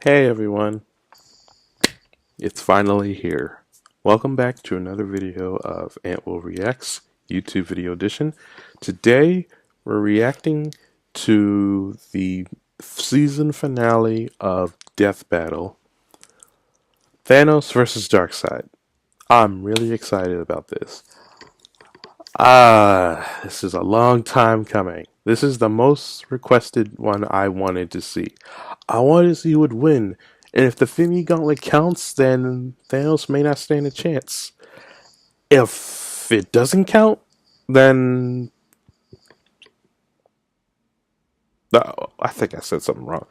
Hey everyone, it's finally here. Welcome back to another video of Antwill Reacts YouTube Video Edition. Today we're reacting to the season finale of Death Battle, Thanos versus Darkseid. I'm really excited about this. This is a long time coming. This is the most requested one I wanted to see. I wanted to see who would win, and if the Infinity Gauntlet counts, then Thanos may not stand a chance. If it doesn't count, then... I think I said something wrong.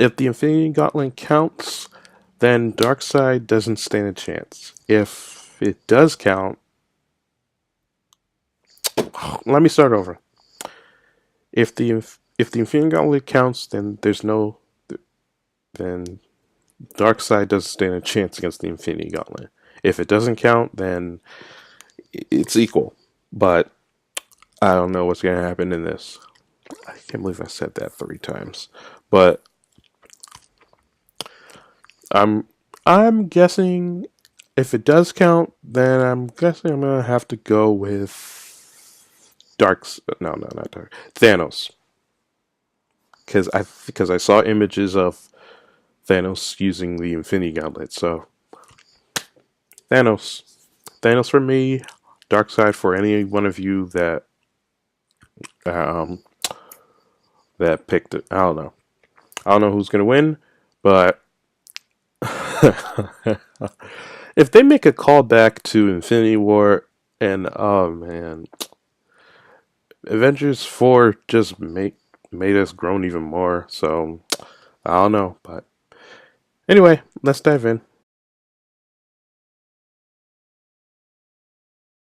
If the Infinity Gauntlet counts, then Darkseid doesn't stand a chance. If it does count... Let me start over. If the Infinity Gauntlet counts, then then Darkseid doesn't stand a chance against the Infinity Gauntlet. If it doesn't count, then it's equal. But I don't know what's gonna happen in this. I can't believe I said that 3 times. But I'm guessing if it does count, then I'm guessing I'm gonna have to go with Thanos. Because I saw images of Thanos using the Infinity Gauntlet, so Thanos for me, Darkseid for any one of you that picked it. I don't know who's gonna win, but if they make a callback to Infinity War, and oh man, Avengers 4 just made us groan even more, so I don't know, but anyway, let's dive in.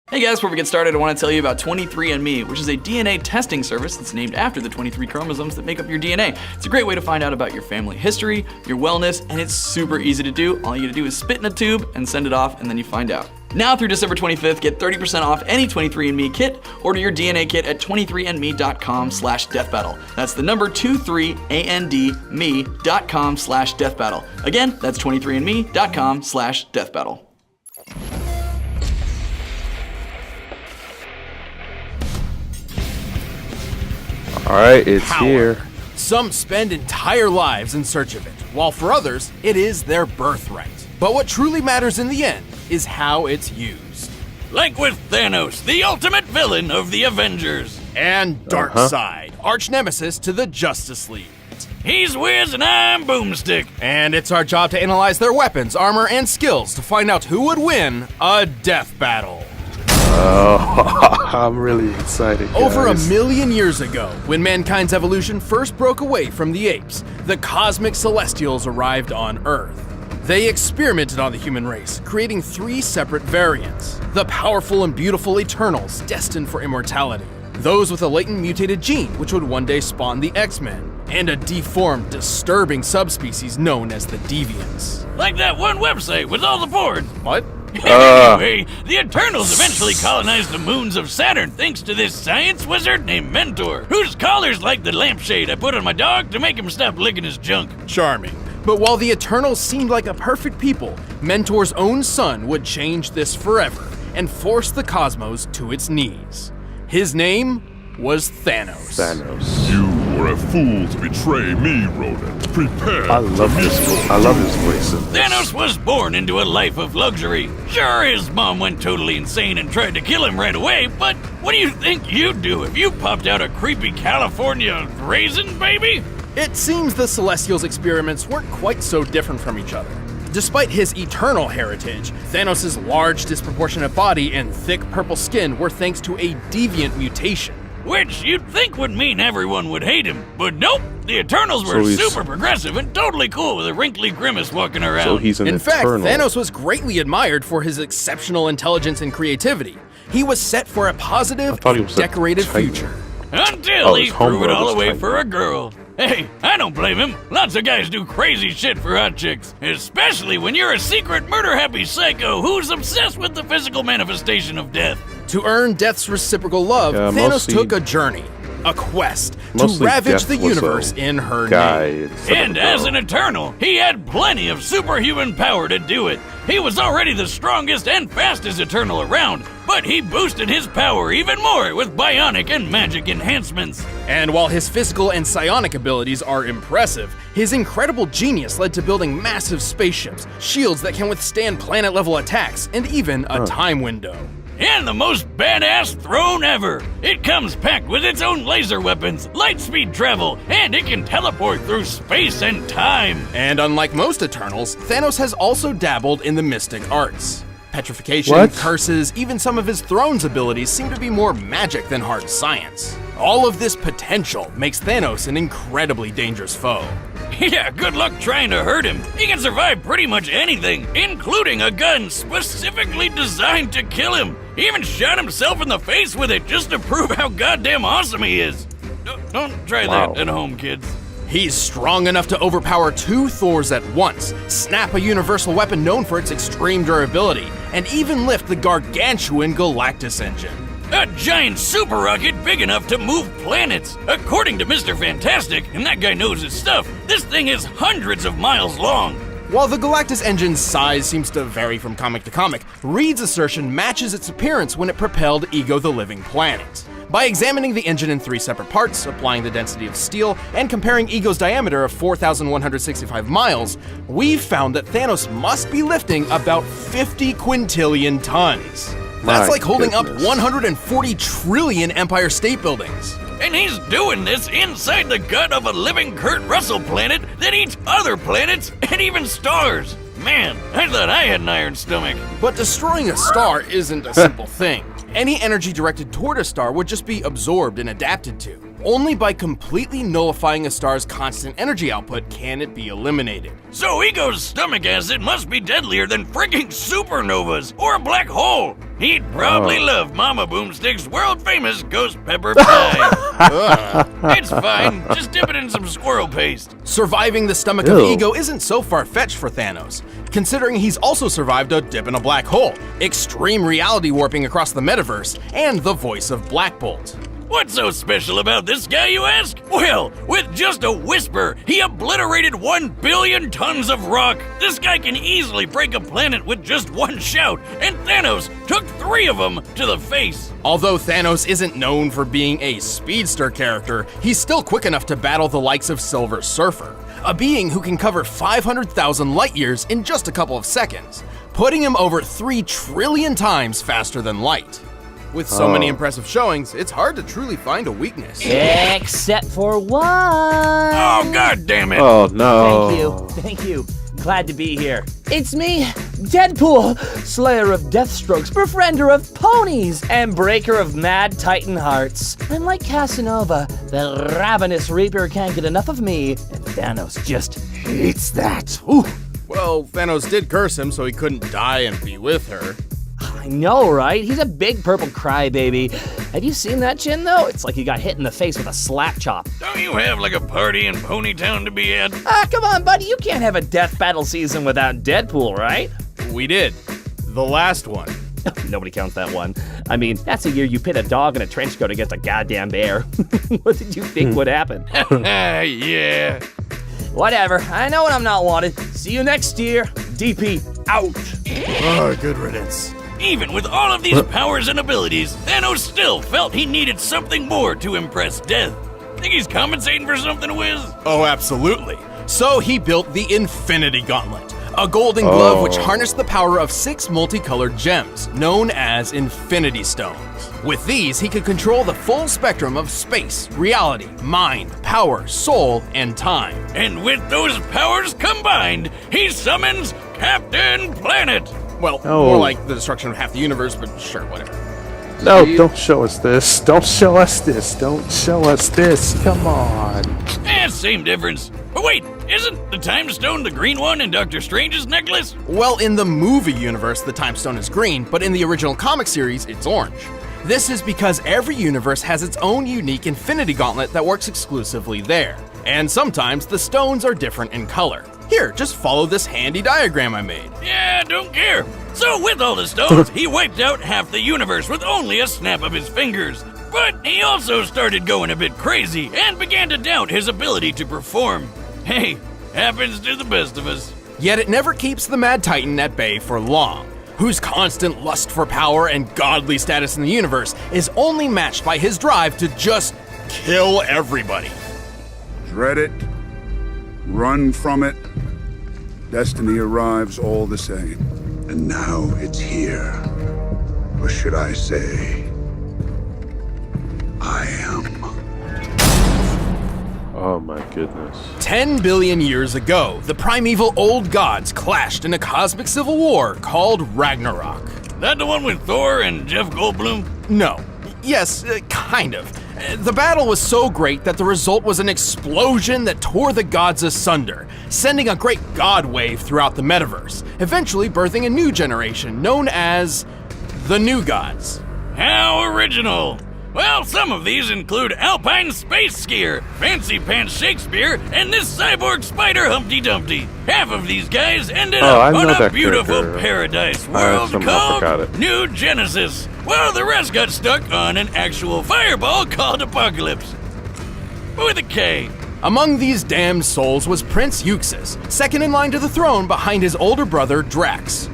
Hey guys, before we get started, I want to tell you about 23andMe, which is a DNA testing service that's named after the 23 chromosomes that make up your DNA. It's a great way to find out about your family history, your wellness, and it's super easy to do. All you gotta do is spit in a tube and send it off, and then you find out. Now through December 25th, get 30% off any 23andMe kit. Order your DNA kit at 23andme.com/deathbattle. That's the number 23andme.com/deathbattle. Again, that's 23andme.com/deathbattle. Alright, it's Power. here. Some spend entire lives in search of it, while for others, it is their birthright. But what truly matters in the end is how it's used. Like with Thanos, the ultimate villain of the Avengers. And Darkseid, arch nemesis to the Justice League. He's Wiz and I'm Boomstick. And it's our job to analyze their weapons, armor, and skills to find out who would win a death battle. Oh, I'm really excited, guys. Over 1 million years ago, when mankind's evolution first broke away from the apes, the cosmic celestials arrived on Earth. They experimented on the human race, creating 3 separate variants. The powerful and beautiful Eternals, destined for immortality. Those with a latent mutated gene, which would one day spawn the X-Men. And a deformed, disturbing subspecies known as the Deviants. Like that one website with all the porn. What? Anyway, the Eternals eventually colonized the moons of Saturn thanks to this science wizard named Mentor, whose collar's like the lampshade I put on my dog to make him stop licking his junk. Charming. But while the Eternals seemed like a perfect people, Mentor's own son would change this forever and force the cosmos to its knees. His name was Thanos. You were a fool to betray me, Ronan. Prepare I love his voice. Thanos was born into a life of luxury. Sure, his mom went totally insane and tried to kill him right away, but what do you think you'd do if you popped out a creepy California raisin, baby? It seems the Celestials' experiments weren't quite so different from each other. Despite his eternal heritage, Thanos' large, disproportionate body and thick purple skin were thanks to a deviant mutation. Which you'd think would mean everyone would hate him, but nope, the Eternals were super progressive and totally cool with a wrinkly grimace walking around. So he's an In fact, Eternal. Thanos was greatly admired for his exceptional intelligence and creativity. He was set for a positive, decorated future. Until he threw it all away for a girl. Hey, I don't blame him. Lots of guys do crazy shit for hot chicks, especially when you're a secret murder-happy psycho who's obsessed with the physical manifestation of death. To earn Death's reciprocal love, Thanos took a journey. a quest Mostly to ravage Death the was a universe in her guy name. instead of And a as girl. an Eternal, he had plenty of superhuman power to do it. He was already the strongest and fastest Eternal around, but he boosted his power even more with bionic and magic enhancements. And while his physical and psionic abilities are impressive, his incredible genius led to building massive spaceships, shields that can withstand planet-level attacks, and even a time window. And the most badass throne ever. It comes packed with its own laser weapons, light speed travel, and it can teleport through space and time. And unlike most Eternals, Thanos has also dabbled in the mystic arts. Petrification, What? curses, even some of his throne's abilities seem to be more magic than hard science. All of this potential makes Thanos an incredibly dangerous foe. Yeah, good luck trying to hurt him. He can survive pretty much anything, including a gun specifically designed to kill him. He even shot himself in the face with it just to prove how goddamn awesome he is. Don't try Wow. that at home, kids. He's strong enough to overpower 2 Thors at once, snap a universal weapon known for its extreme durability, and even lift the gargantuan Galactus engine. A giant super rocket big enough to move planets. According to Mr. Fantastic, and that guy knows his stuff, this thing is hundreds of miles long. While the Galactus engine's size seems to vary from comic to comic, Reed's assertion matches its appearance when it propelled Ego the Living Planet. By examining the engine in 3 separate parts, applying the density of steel, and comparing Ego's diameter of 4,165 miles, we've found that Thanos must be lifting about 50 quintillion tons. That's My like holding goodness. up 140 trillion Empire State Buildings. And he's doing this inside the gut of a living Kurt Russell planet that eats other planets and even stars. Man, I thought I had an iron stomach. But destroying a star isn't a simple thing. Any energy directed toward a star would just be absorbed and adapted to. Only by completely nullifying a star's constant energy output can it be eliminated. So Ego's stomach acid must be deadlier than freaking supernovas or a black hole. He'd probably love Mama Boomstick's world-famous ghost pepper pie. It's fine, just dip it in some squirrel paste. Surviving the stomach of Ew. Ego isn't so far-fetched for Thanos, considering he's also survived a dip in a black hole, extreme reality warping across the metaverse, and the voice of Black Bolt. What's so special about this guy, you ask? Well, with just a whisper, he obliterated 1 billion tons of rock. This guy can easily break a planet with just one shout, and Thanos took 3 of them to the face. Although Thanos isn't known for being a speedster character, he's still quick enough to battle the likes of Silver Surfer, a being who can cover 500,000 light years in just a couple of seconds, putting him over 3 trillion times faster than light. With so many impressive showings, it's hard to truly find a weakness. Except for one. Oh, god damn it! Oh no. Thank you. Glad to be here. It's me, Deadpool, slayer of Deathstrokes, befriender of ponies, and breaker of mad titan hearts. I'm like Casanova, the ravenous reaper can't get enough of me, and Thanos just hates that. Ooh. Well, Thanos did curse him so he couldn't die and be with her. I know, right? He's a big purple crybaby. Have you seen that chin, though? It's like he got hit in the face with a slap chop. Don't you have like a party in Ponytown to be at? Ah, come on, buddy. You can't have a death battle season without Deadpool, right? We did. The last one. Nobody counts that one. I mean, that's the year you pit a dog in a trench coat against a goddamn bear. What did you think would happen? Yeah. Whatever. I know when I'm not wanted. See you next year. DP out. Oh, good riddance. Even with all of these powers and abilities, Thanos still felt he needed something more to impress Death. Think he's compensating for something, Wiz? Oh, absolutely. So he built the Infinity Gauntlet, a golden glove which harnessed the power of 6 multicolored gems, known as Infinity Stones. With these, he could control the full spectrum of space, reality, mind, power, soul, and time. And with those powers combined, he summons Captain Planet. Well, more like the destruction of half the universe, but sure, whatever. No, don't show us this. Don't show us this. Don't show us this. Come on. Same difference. But wait, isn't the Time Stone the green one in Doctor Strange's necklace? Well, in the movie universe, the Time Stone is green, but in the original comic series, it's orange. This is because every universe has its own unique Infinity Gauntlet that works exclusively there. And sometimes the stones are different in color. Here, just follow this handy diagram I made. Yeah, don't care. So with all the stones, he wiped out half the universe with only a snap of his fingers. But he also started going a bit crazy and began to doubt his ability to perform. Hey, happens to the best of us. Yet it never keeps the Mad Titan at bay for long, whose constant lust for power and godly status in the universe is only matched by his drive to just kill everybody. Dread it, run from it, destiny arrives all the same. And now it's here. Or should I say, I am. Oh my goodness. 10 billion years ago, the primeval old gods clashed in a cosmic civil war called Ragnarok. That the one with Thor and Jeff Goldblum? No. Yes, kind of. The battle was so great that the result was an explosion that tore the gods asunder, sending a great god wave throughout the metaverse, eventually birthing a new generation known as the New Gods. How original! Well, some of these include Alpine Space Skier, Fancy Pants Shakespeare, and this cyborg spider Humpty Dumpty. Half of these guys ended up on a beautiful paradise world called New Genesis, while the rest got stuck on an actual fireball called Apocalypse. With a K. Among these damned souls was Prince Euxis, second in line to the throne behind his older brother Drax.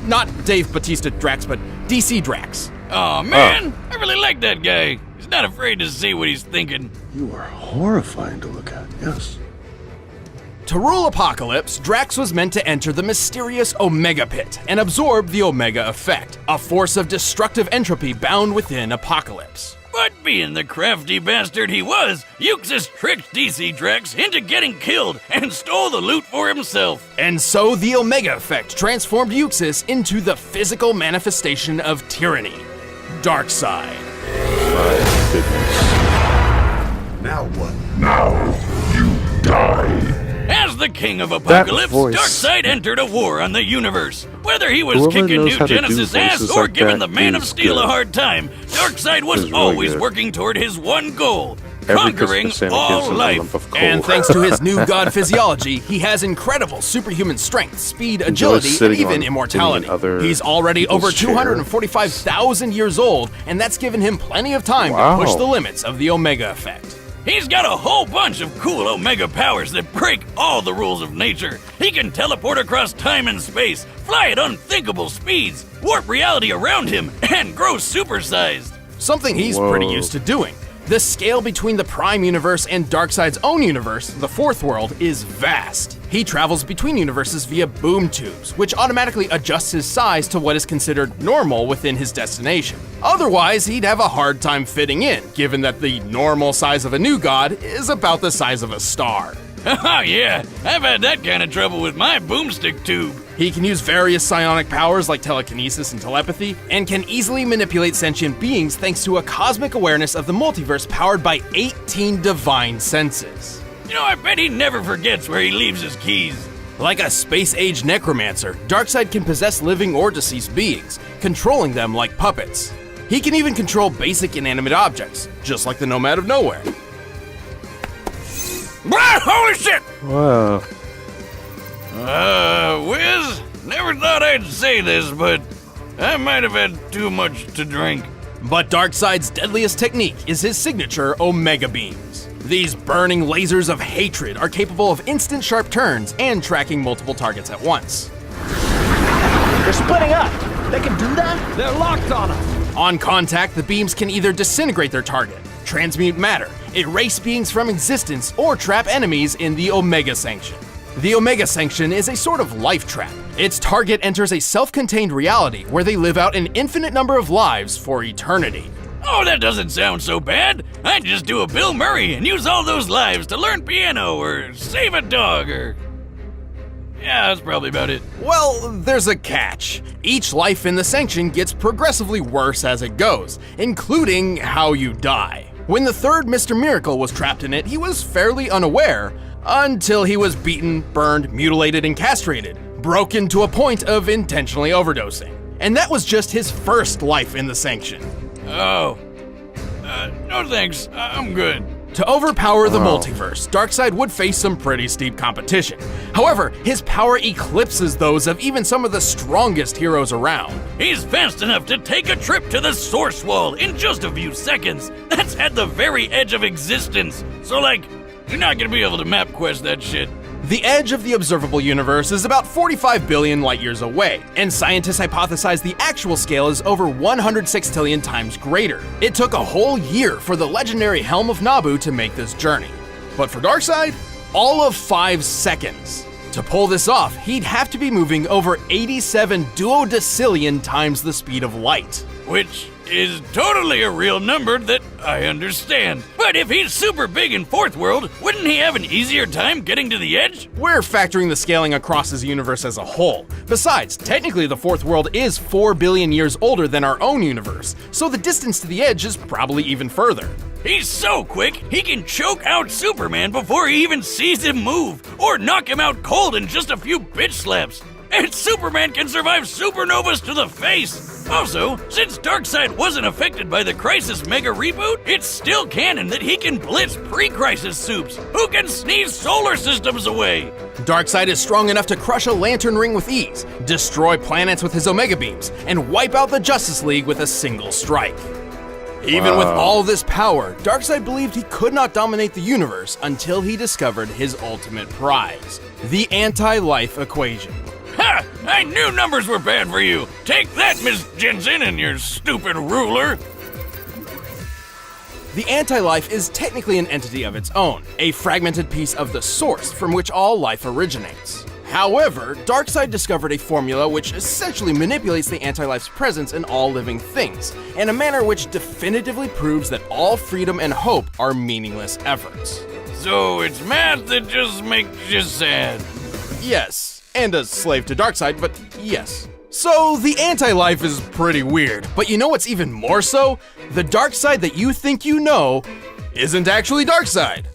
Not Dave Bautista Drax, but DC Drax. Oh man, I really like that guy. He's not afraid to say what he's thinking. You are horrifying to look at, yes. To rule Apocalypse, Drax was meant to enter the mysterious Omega Pit and absorb the Omega Effect, a force of destructive entropy bound within Apocalypse. But being the crafty bastard he was, Euxis tricked DC Drax into getting killed and stole the loot for himself. And so the Omega Effect transformed Euxis into the physical manifestation of tyranny, Darkseid. My goodness. Now what? Now you die. As the king of Apocalypse, voice. Darkseid entered a war on the universe. Whether he was Whoever kicking knows New how to do Genesis' ass voices or like giving that the Man of is Steel a good. hard time, Darkseid was Is really always good. working toward his one goal, Every conquering Christmas Santa all gives him a life. lump of coal. And thanks to his new god physiology, he has incredible superhuman strength, speed, agility, and sitting even on immortality. any other He's already over people's chair. 245,000 years old, and that's given him plenty of time Wow. to push the limits of the Omega Effect. He's got a whole bunch of cool Omega powers that break all the rules of nature. He can teleport across time and space, fly at unthinkable speeds, warp reality around him, and grow supersized. Something he's Whoa. pretty used to doing. The scale between the Prime Universe and Darkseid's own universe, the Fourth World, is vast. He travels between universes via boom tubes, which automatically adjusts his size to what is considered normal within his destination. Otherwise, he'd have a hard time fitting in, given that the normal size of a new god is about the size of a star. Oh yeah, I've had that kind of trouble with my boomstick tube. He can use various psionic powers like telekinesis and telepathy, and can easily manipulate sentient beings thanks to a cosmic awareness of the multiverse powered by 18 divine senses. You know, I bet he never forgets where he leaves his keys. Like a space-age necromancer, Darkseid can possess living or deceased beings, controlling them like puppets. He can even control basic inanimate objects, just like the Nomad of Nowhere. Blah, holy shit! Wow. Wiz, never thought I'd say this, but I might have had too much to drink. But Darkseid's deadliest technique is his signature Omega Beams. These burning lasers of hatred are capable of instant sharp turns and tracking multiple targets at once. They're splitting up. They can do that? They're locked on us. On contact, the beams can either disintegrate their target, transmute matter, erase beings from existence, or trap enemies in the Omega Sanction. The Omega Sanction is a sort of life trap. Its target enters a self-contained reality where they live out an infinite number of lives for eternity. Oh, that doesn't sound so bad. I'd just do a Bill Murray and use all those lives to learn piano or save a dog or... Yeah, that's probably about it. Well, there's a catch. Each life in the Sanction gets progressively worse as it goes, including how you die. When the third Mr. Miracle was trapped in it, he was fairly unaware, until he was beaten, burned, mutilated, and castrated, broken to a point of intentionally overdosing. And that was just his first life in the Sanction. Oh. No thanks. I'm good. To overpower the multiverse, Darkseid would face some pretty steep competition. However, his power eclipses those of even some of the strongest heroes around. He's fast enough to take a trip to the Source Wall in just a few seconds. That's at the very edge of existence. So like, you're not gonna be able to map quest that shit. The edge of the observable universe is about 45 billion light years away, and scientists hypothesize the actual scale is over 100 sextillion times greater. It took a whole year for the legendary Helm of Nabu to make this journey. But for Darkseid, all of 5 seconds. To pull this off, he'd have to be moving over 87 duodecillion times the speed of light. Which is totally a real number that I understand. But if he's super big in Fourth World, wouldn't he have an easier time getting to the edge? We're factoring the scaling across his universe as a whole. Besides, technically the Fourth World is 4 billion years older than our own universe, so the distance to the edge is probably even further. He's so quick, he can choke out Superman before he even sees him move, or knock him out cold in just a few bitch slaps. And Superman can survive supernovas to the face! Also, since Darkseid wasn't affected by the Crisis Mega Reboot, it's still canon that he can blitz pre-Crisis soups who can sneeze solar systems away! Darkseid is strong enough to crush a lantern ring with ease, destroy planets with his Omega Beams, and wipe out the Justice League with a single strike. Even with all this power, Darkseid believed he could not dominate the universe until he discovered his ultimate prize, the anti-life equation. Ha! I knew numbers were bad for you! Take that, Miss Jensen and your stupid ruler! The anti-life is technically an entity of its own, a fragmented piece of the source from which all life originates. However, Darkseid discovered a formula which essentially manipulates the anti-life's presence in all living things, in a manner which definitively proves that all freedom and hope are meaningless efforts. So it's math that just makes you sad. Yes. And a slave to Darkseid, but yes. So the anti-life is pretty weird, but you know what's even more so? The Darkseid that you think you know isn't actually Darkseid.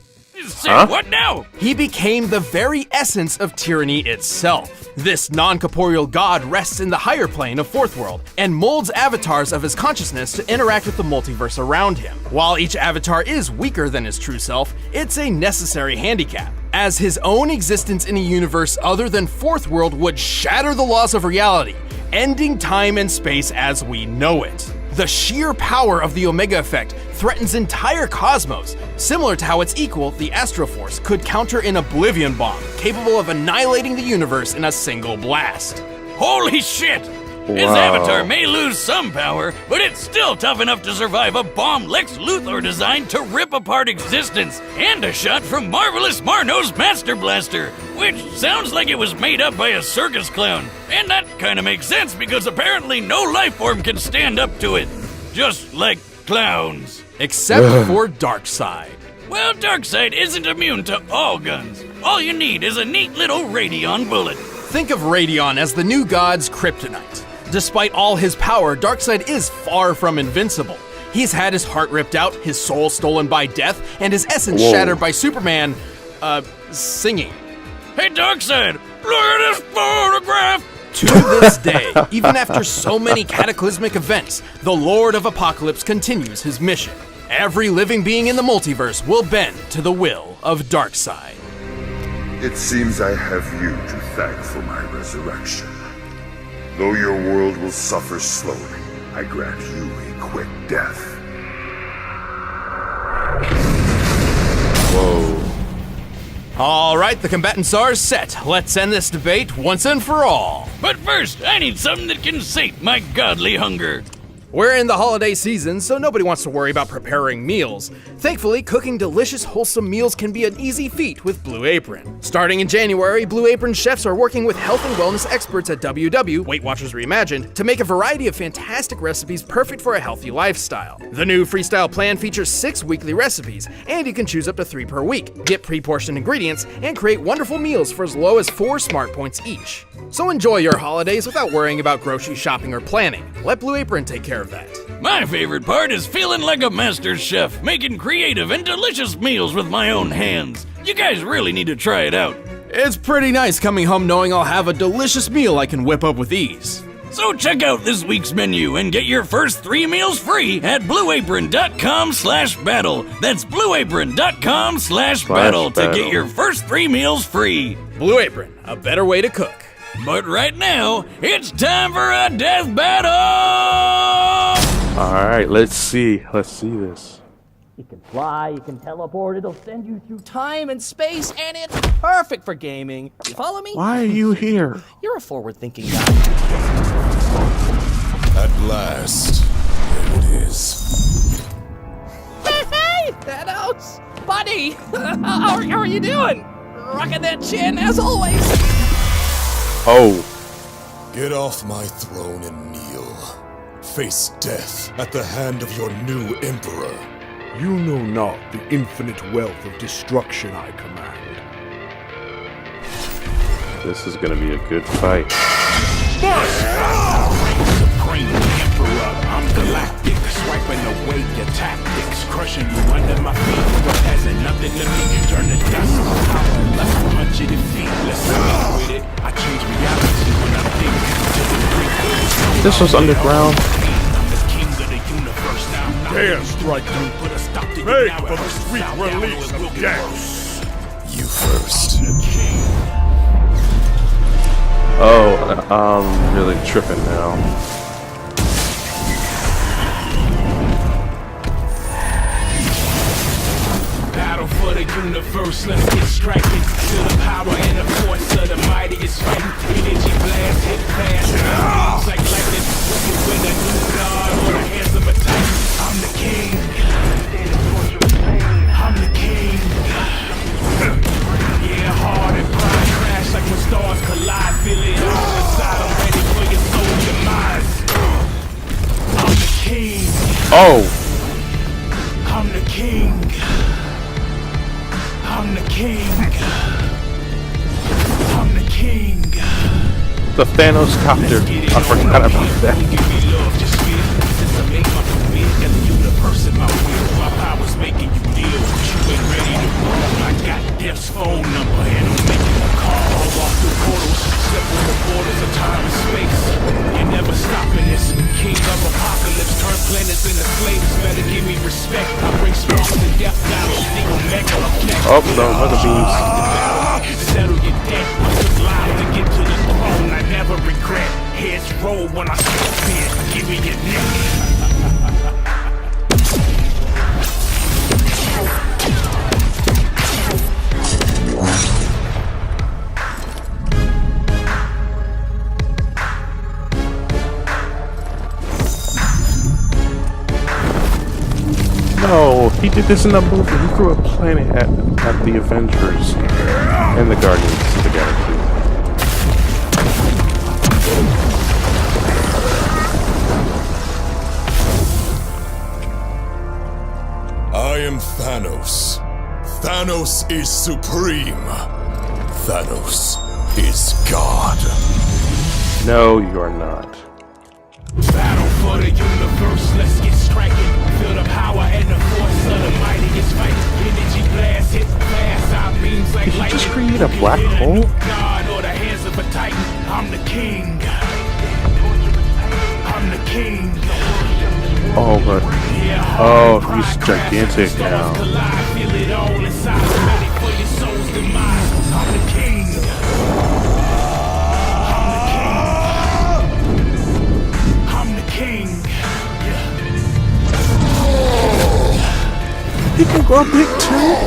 Say what now? He became the very essence of tyranny itself. This non-corporeal god rests in the higher plane of Fourth World and molds avatars of his consciousness to interact with the multiverse around him. While each avatar is weaker than his true self, it's a necessary handicap, as his own existence in a universe other than Fourth World would shatter the laws of reality, ending time and space as we know it. The sheer power of the Omega Effect threatens entire cosmos, similar to how its equal, the Astroforce, could counter an Oblivion Bomb, capable of annihilating the universe in a single blast. Holy shit! His avatar may lose some power, but it's still tough enough to survive a bomb Lex Luthor designed to rip apart existence, and a shot from Marvelous Marno's Master Blaster, which sounds like it was made up by a circus clown. And that kinda makes sense because apparently no life form can stand up to it. Just like clowns. Except for Darkseid. Well, Darkseid isn't immune to all guns. All you need is a neat little Radion bullet. Think of Radion as the new god's kryptonite. Despite all his power, Darkseid is far from invincible. He's had his heart ripped out, his soul stolen by death, and his essence shattered by Superman, singing. Hey Darkseid, look at this photograph! To this day, even after so many cataclysmic events, the Lord of Apocalypse continues his mission. Every living being in the multiverse will bend to the will of Darkseid. It seems I have you to thank for my resurrection. Though your world will suffer slowly, I grant you a quick death. Whoa. All right, the combatants are set. Let's end this debate once and for all. But first, I need something that can sate my godly hunger. We're in the holiday season, so nobody wants to worry about preparing meals. Thankfully, cooking delicious, wholesome meals can be an easy feat with Blue Apron. Starting in January, Blue Apron chefs are working with health and wellness experts at WW, Weight Watchers Reimagined, to make a variety of fantastic recipes perfect for a healthy lifestyle. The new Freestyle plan features 6 weekly recipes, and you can choose up to 3 per week, get pre-portioned ingredients, and create wonderful meals for as low as 4 smart points each. So enjoy your holidays without worrying about grocery shopping or planning. Let Blue Apron take care of that. My favorite part is feeling like a master chef, making creative and delicious meals with my own hands. You guys really need to try it out. It's pretty nice coming home knowing I'll have a delicious meal I can whip up with ease. So check out this week's menu and get your first 3 meals free at blueapron.com/battle. That's blueapron.com/battle to get your first 3 meals free. Blue Apron, a better way to cook. But right now, it's time for a death battle! Alright, let's see. Let's see this. You can fly, you can teleport, it'll send you through time and space, and it's perfect for gaming. You follow me? Why are you here? You're a forward-thinking guy. At last, there it is. Hey, Thanos! Buddy! how are you doing? Rocking that chin, as always. Oh. Get off my throne and kneel. Face death at the hand of your new emperor. You know not the infinite wealth of destruction I command. This is gonna be a good fight. Supreme Emperor, I'm galactic, swiping away your tactics, crushing you under my feet, but has nothing to me. Turn the dust to power, less 100 feet. Let's go with it. I change reality when I'm thinking to the great. This was underground. I'm the king of the universe now. Dare strike me. Put a stop to Pay now. for the sweet release of gas. You first. Oh, I'm really tripping now. Battle for the universe, let's get striking. Feel the power and the force of the mightiest fighting. Energy blast, hit fast, moves like lightning. Working with a new god or the hands of a titan. I'm the king. I'm the king. Yeah, hard and pride crash like when stars collide. Feel it all inside. I'm ready for your soul demise. I'm the king. Oh. I'm the king. I'm the king. I'm the king. The Thanos copter. I forgot about that. Give me love, just feel. Since I make my career, got the universe in my will. My power's making you deal. You ain't ready to roll. I got Death's phone number and I'm making a call. Walk through portals, step on the borders of time and space. You're never stopping this. King of apocalypse, turn planets into slaves. Better give me respect. I bring sparks and death down. Oh, no, mother beams. Settle your debt. I took lives to get to the throne. I never regret. Heads roll when I step in. Give me your neck. No, he did this in a movie. He threw a planet at the Avengers and the Guardians of the Galaxy. I am Thanos. Thanos is supreme. Thanos is God. No, you are not. Battle for the universe, let's get striking. Feel the power and the force of the mightiest fight. Energy blast, hit fast, our beams like Did you lightning. just create a black hole? God or the hands of a titan. I'm the king. I'm the king. Oh, but oh, he's gigantic now. Feel it all inside, ready for your soul's demise. I'm the king. He can grow big too.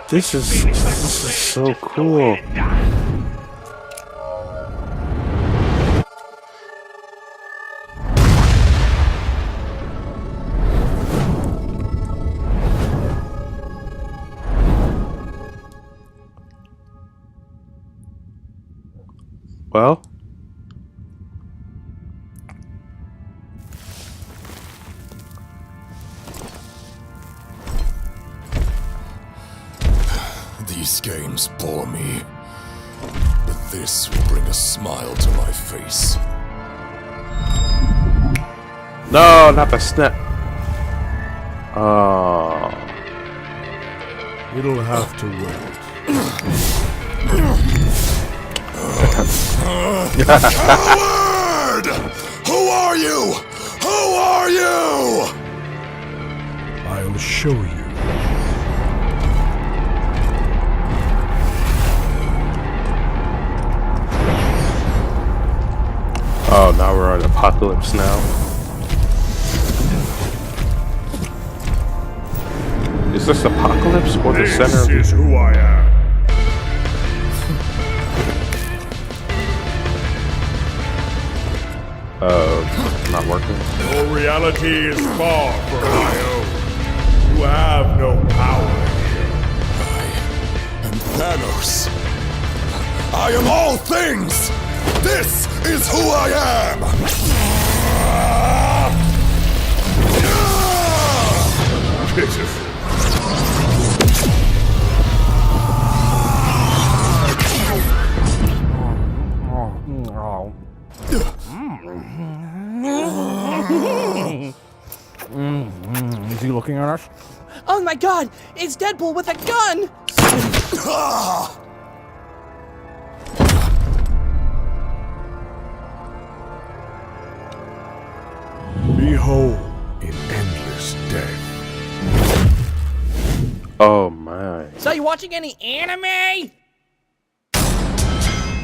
This is so cool. Well, The These games bore me, but this will bring a smile to my face. No, not the snap. Oh. It'll have to wait. Coward! Who are you? Who are you? I'll show you. Oh, now we're on Apocalypse now. Is this Apocalypse or the center of This is who I am. not working? Your reality is far from my own. You have no power here. I am Thanos. I am all things. This is who I am. Pitiful. Is he looking at us? Oh my god, it's Deadpool with a gun! Behold, in endless death. Oh my. So you watching any anime?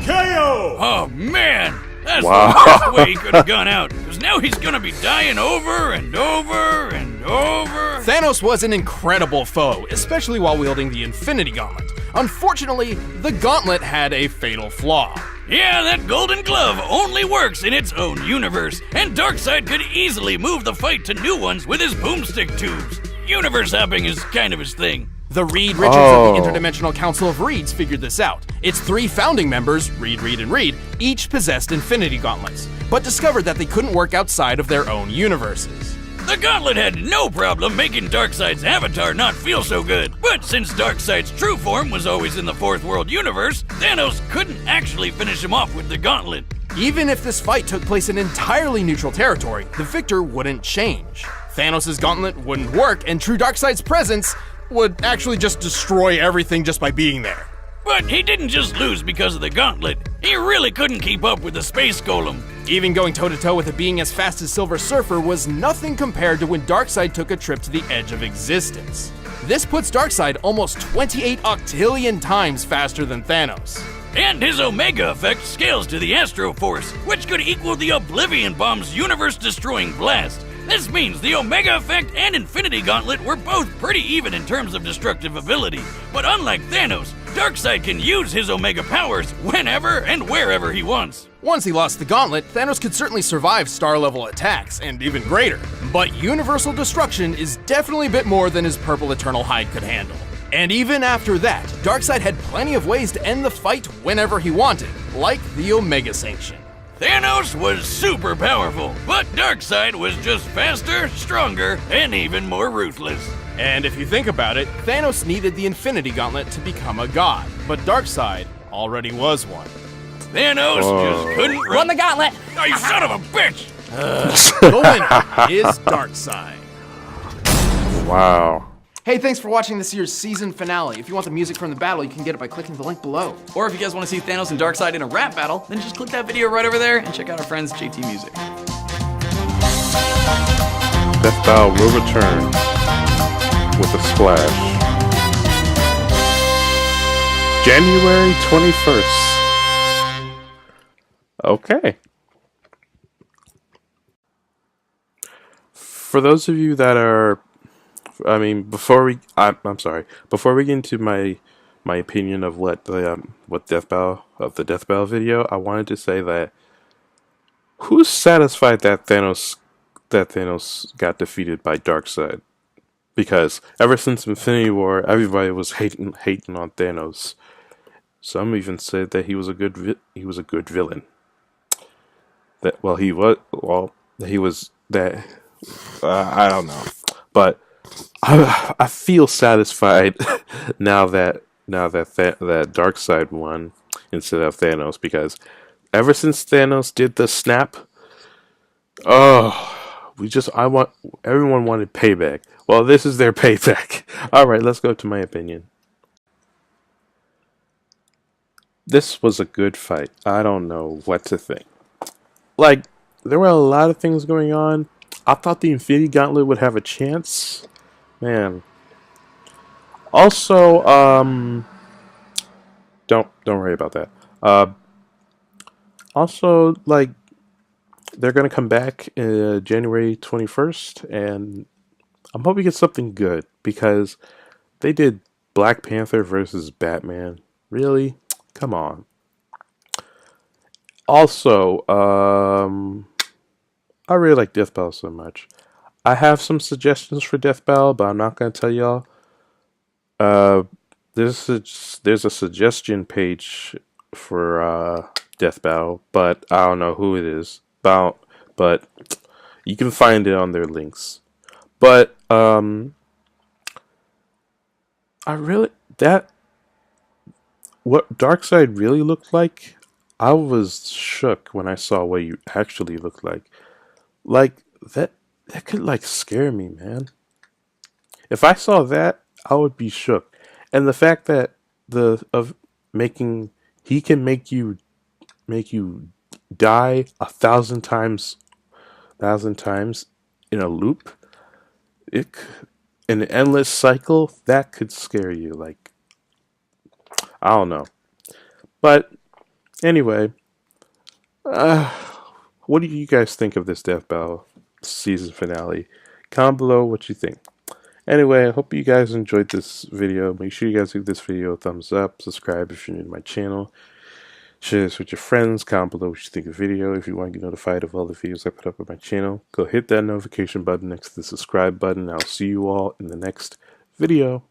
KO! Oh man, that's Wow. the worst way he could have gone out. Because now he's gonna be dying over and over and over. Thanos was an incredible foe, especially while wielding the Infinity Gauntlet. Unfortunately, the Gauntlet had a fatal flaw. Yeah, that golden glove only works in its own universe, and Darkseid could easily move the fight to new ones with his boomstick tubes. Universe hopping is kind of his thing. The Reed Richards of the Interdimensional Council of Reeds figured this out. Its 3 founding members, Reed, Reed, and Reed, each possessed Infinity Gauntlets, but discovered that they couldn't work outside of their own universes. The Gauntlet had no problem making Darkseid's avatar not feel so good, but since Darkseid's true form was always in the Fourth World universe, Thanos couldn't actually finish him off with the Gauntlet. Even if this fight took place in entirely neutral territory, the victor wouldn't change. Thanos' Gauntlet wouldn't work, and true Darkseid's presence would actually just destroy everything just by being there. But he didn't just lose because of the Gauntlet. He really couldn't keep up with the Space Golem. Even going toe-to-toe with a being as fast as Silver Surfer was nothing compared to when Darkseid took a trip to the edge of existence. This puts Darkseid almost 28 octillion times faster than Thanos. And his Omega effect scales to the Astro Force, which could equal the Oblivion Bomb's universe-destroying blast. This means the Omega effect and Infinity Gauntlet were both pretty even in terms of destructive ability. But unlike Thanos, Darkseid can use his Omega powers whenever and wherever he wants. Once he lost the Gauntlet, Thanos could certainly survive star-level attacks, and even greater. But universal destruction is definitely a bit more than his purple Eternal hide could handle. And even after that, Darkseid had plenty of ways to end the fight whenever he wanted, like the Omega Sanction. Thanos was super powerful, but Darkseid was just faster, stronger, and even more ruthless. And if you think about it, Thanos needed the Infinity Gauntlet to become a god, but Darkseid already was one. Thanos just couldn't Won the gauntlet! Oh, you son of a bitch! The winner is Darkseid. Wow. Hey, thanks for watching this year's season finale. If you want the music from the battle, you can get it by clicking the link below. Or if you guys want to see Thanos and Darkseid in a rap battle, then just click that video right over there and check out our friends JT Music. Death Bow will return with a splash. January 21st. Okay. For those of you that are, before we get into my opinion of what the Death Bow video, I wanted to say that who's satisfied that Thanos got defeated by Darkseid? Because ever since Infinity War, everybody was hating on Thanos. Some even said that he was a good villain. I don't know, but I feel satisfied now that now that that Darkseid won instead of Thanos, because ever since Thanos did the snap, oh, everyone wanted payback. Well, this is their payback. All right, let's go to my opinion. This was a good fight. I don't know what to think. Like, there were a lot of things going on. I thought the Infinity Gauntlet would have a chance. Man. Also, don't worry about that. Also, like, they're gonna come back January 21st, and I'm hoping it's something good, because they did Black Panther versus Batman. Really? Come on. Also, I really like Death Battle so much. I have some suggestions for Death Battle, but I'm not gonna tell y'all. There's a suggestion page for Death Battle, but I don't know who it is. But you can find it on their links. But I really what Darkseid really looked like. I was shook when I saw what you actually looked like. Like that could like scare me, man. If I saw that, I would be shook. And the fact that he can make you die 1,000 times in a loop, in an endless cycle, that could scare you. Like, I don't know. But anyway, what do you guys think of this Death Battle season finale? Comment below what you think. Anyway, I hope you guys enjoyed this video. Make sure you guys give this video a thumbs up. Subscribe if you're new to my channel. Share this with your friends. Comment below what you think of the video. If you want to get notified of all the videos I put up on my channel, go hit that notification button next to the subscribe button. I'll see you all in the next video.